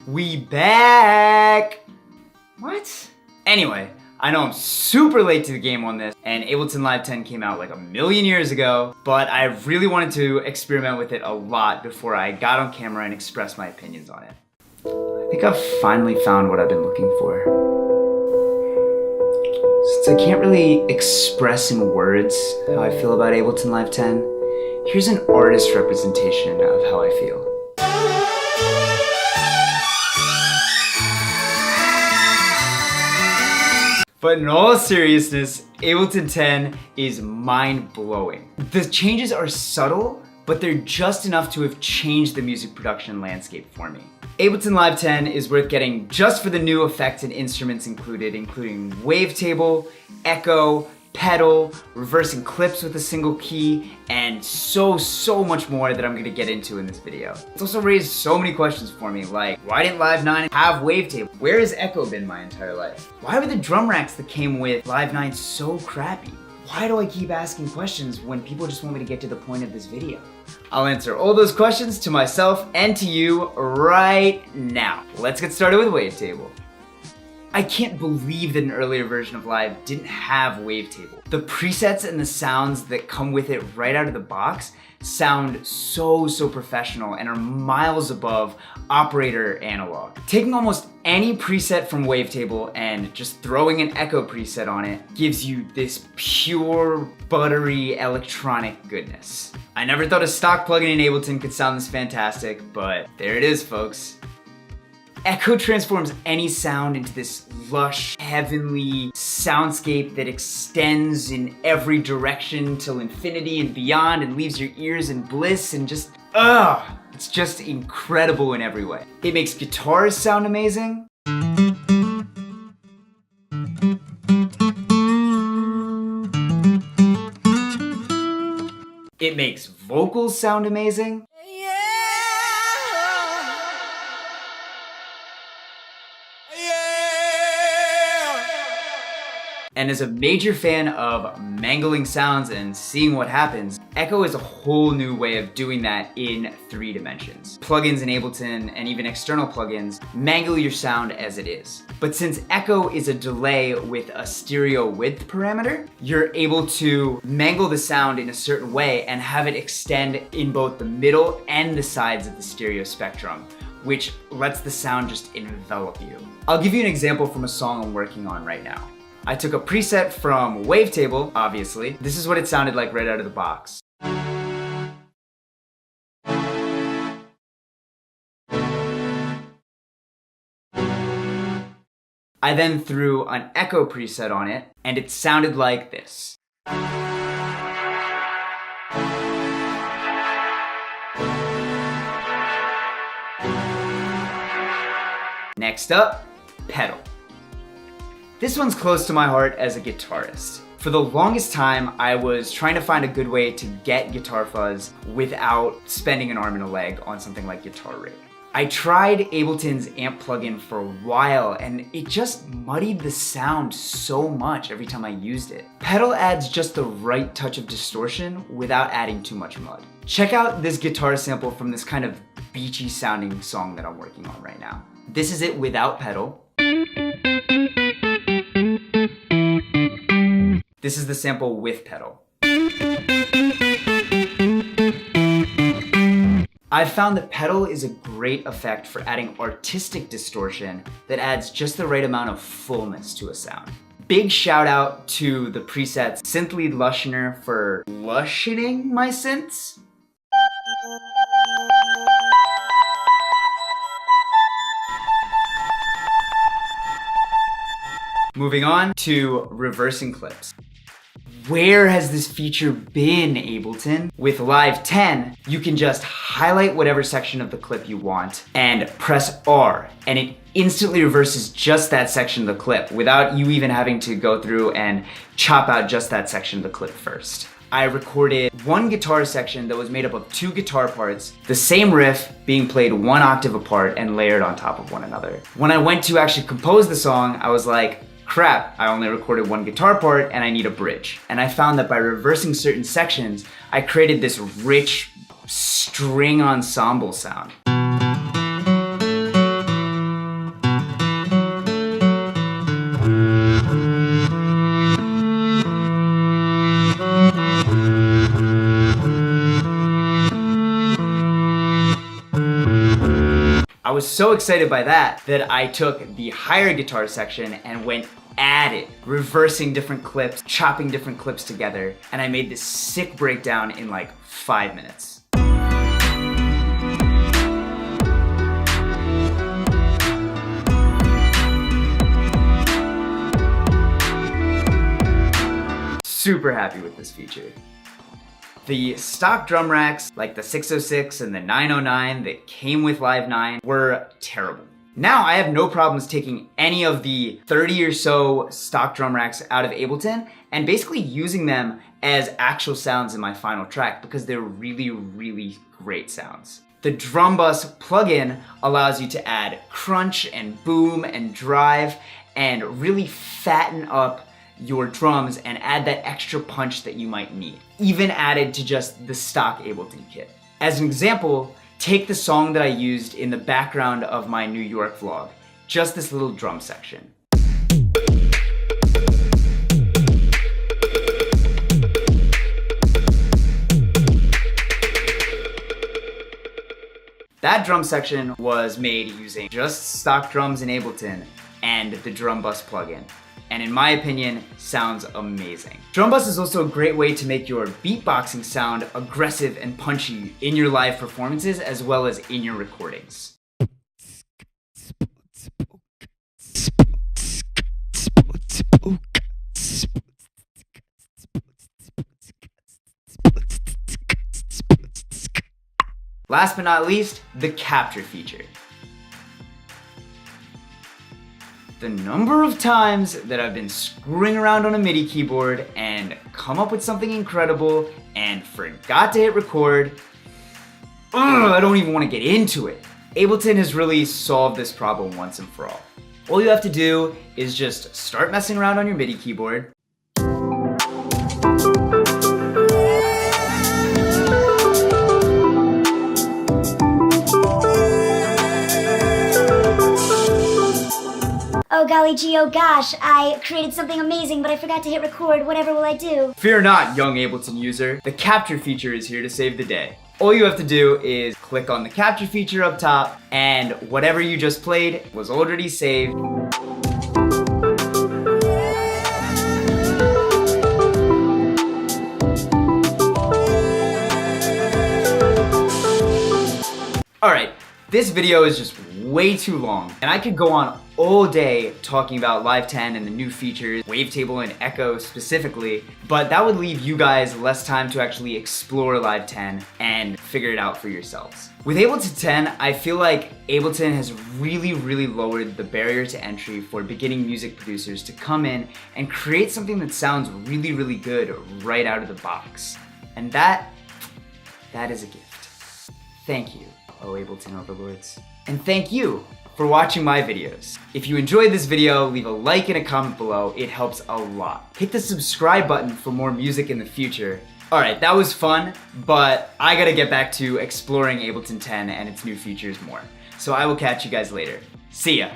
We back! What? Anyway, I know I'm super late to the game on this, and Ableton Live 10 came out like a million years ago, but I really wanted to experiment with it a lot before I got on camera and expressed my opinions on it. I think I've finally found what I've been looking for. Since I can't really express in words how I feel about Ableton Live 10, here's an artist representation of how I feel. But in all seriousness, Ableton 10 is mind-blowing. The changes are subtle, but they're just enough to have changed the music production landscape for me. Ableton Live 10 is worth getting just for the new effects and instruments included, including Wavetable, echo, pedal, reversing clips with a single key, and so much more that I'm gonna get into in this video. It's also raised so many questions for me, like, why didn't Live 9 have Wavetable? Where has echo been my entire life? Why were the drum racks that came with Live 9 so crappy? Why do I keep asking questions when people just want me to get to the point of this video? I'll answer all those questions to myself and to you right now. Let's get started with Wavetable. I can't believe that an earlier version of Live didn't have Wavetable. The presets and the sounds that come with it right out of the box sound so professional and are miles above operator analog. Taking almost any preset from Wavetable and just throwing an echo preset on it gives you this pure, buttery electronic goodness. I never thought a stock plugin in Ableton could sound this fantastic, but there it is, folks. Echo transforms any sound into this lush, heavenly soundscape that extends in every direction till infinity and beyond and leaves your ears in bliss and just, it's just incredible in every way. It makes guitars sound amazing. It makes vocals sound amazing. And as a major fan of mangling sounds and seeing what happens, echo is a whole new way of doing that in 3 dimensions. Plugins in Ableton and even external plugins mangle your sound as it is. But since echo is a delay with a stereo width parameter, you're able to mangle the sound in a certain way and have it extend in both the middle and the sides of the stereo spectrum, which lets the sound just envelop you. I'll give you an example from a song I'm working on right now. I took a preset from Wavetable, obviously. This is what it sounded like right out of the box. I then threw an echo preset on it, and it sounded like this. Next up, pedal. This one's close to my heart as a guitarist. For the longest time, I was trying to find a good way to get guitar fuzz without spending an arm and a leg on something like Guitar Rig. I tried Ableton's amp plugin for a while, and it just muddied the sound so much every time I used it. Pedal adds just the right touch of distortion without adding too much mud. Check out this guitar sample from this kind of beachy sounding song that I'm working on right now. This is it without pedal. This is the sample with pedal. I've found that pedal is a great effect for adding artistic distortion that adds just the right amount of fullness to a sound. Big shout out to the preset Synth Lead Lushioner for lushening my synths. Moving on to reversing clips. Where has this feature been, Ableton? With Live 10, you can just highlight whatever section of the clip you want and press R, and it instantly reverses just that section of the clip without you even having to go through and chop out just that section of the clip first. I recorded one guitar section that was made up of 2 guitar parts, the same riff being played 1 octave apart and layered on top of one another. When I went to actually compose the song, I was like, crap, I only recorded 1 guitar part and I need a bridge. And I found that by reversing certain sections, I created this rich string ensemble sound. was so excited by that I took the higher guitar section and went at it, reversing different clips, chopping different clips together, and I made this sick breakdown in like 5 minutes. Super happy with this feature. The stock drum racks, like the 606 and the 909 that came with Live 9, were terrible. Now I have no problems taking any of the 30 or so stock drum racks out of Ableton and basically using them as actual sounds in my final track because they're really, really great sounds. The drum bus plugin allows you to add crunch and boom and drive and really fatten up your drums and add that extra punch that you might need, even added to just the stock Ableton kit. As an example, take the song that I used in the background of my New York vlog, just this little drum section. That drum section was made using just stock drums in Ableton and the drum bus plugin, and in my opinion, sounds amazing. Drum bus is also a great way to make your beatboxing sound aggressive and punchy in your live performances as well as in your recordings. Last but not least, the capture feature. The number of times that I've been screwing around on a MIDI keyboard and come up with something incredible and forgot to hit record, I don't even want to get into it. Ableton has really solved this problem once and for all. All you have to do is just start messing around on your MIDI keyboard, Oh golly gee, oh gosh, I created something amazing, but I forgot to hit record. Whatever will I do? Fear not, young Ableton user. The capture feature is here to save the day. All you have to do is click on the capture feature up top, and whatever you just played was already saved. Alright, this video is just way too long, and I could go on all day talking about Live 10 and the new features, Wavetable and Echo specifically, but that would leave you guys less time to actually explore Live 10 and figure it out for yourselves. With Ableton 10, I feel like Ableton has really lowered the barrier to entry for beginning music producers to come in and create something that sounds really good right out of the box. And that is a gift. Thank you, oh Ableton overlords. And thank you for watching my videos. If you enjoyed this video, leave a like and a comment below. It helps a lot. Hit the subscribe button for more music in the future. Alright, that was fun, but I gotta get back to exploring Ableton 10 and its new features more. So I will catch you guys later. See ya!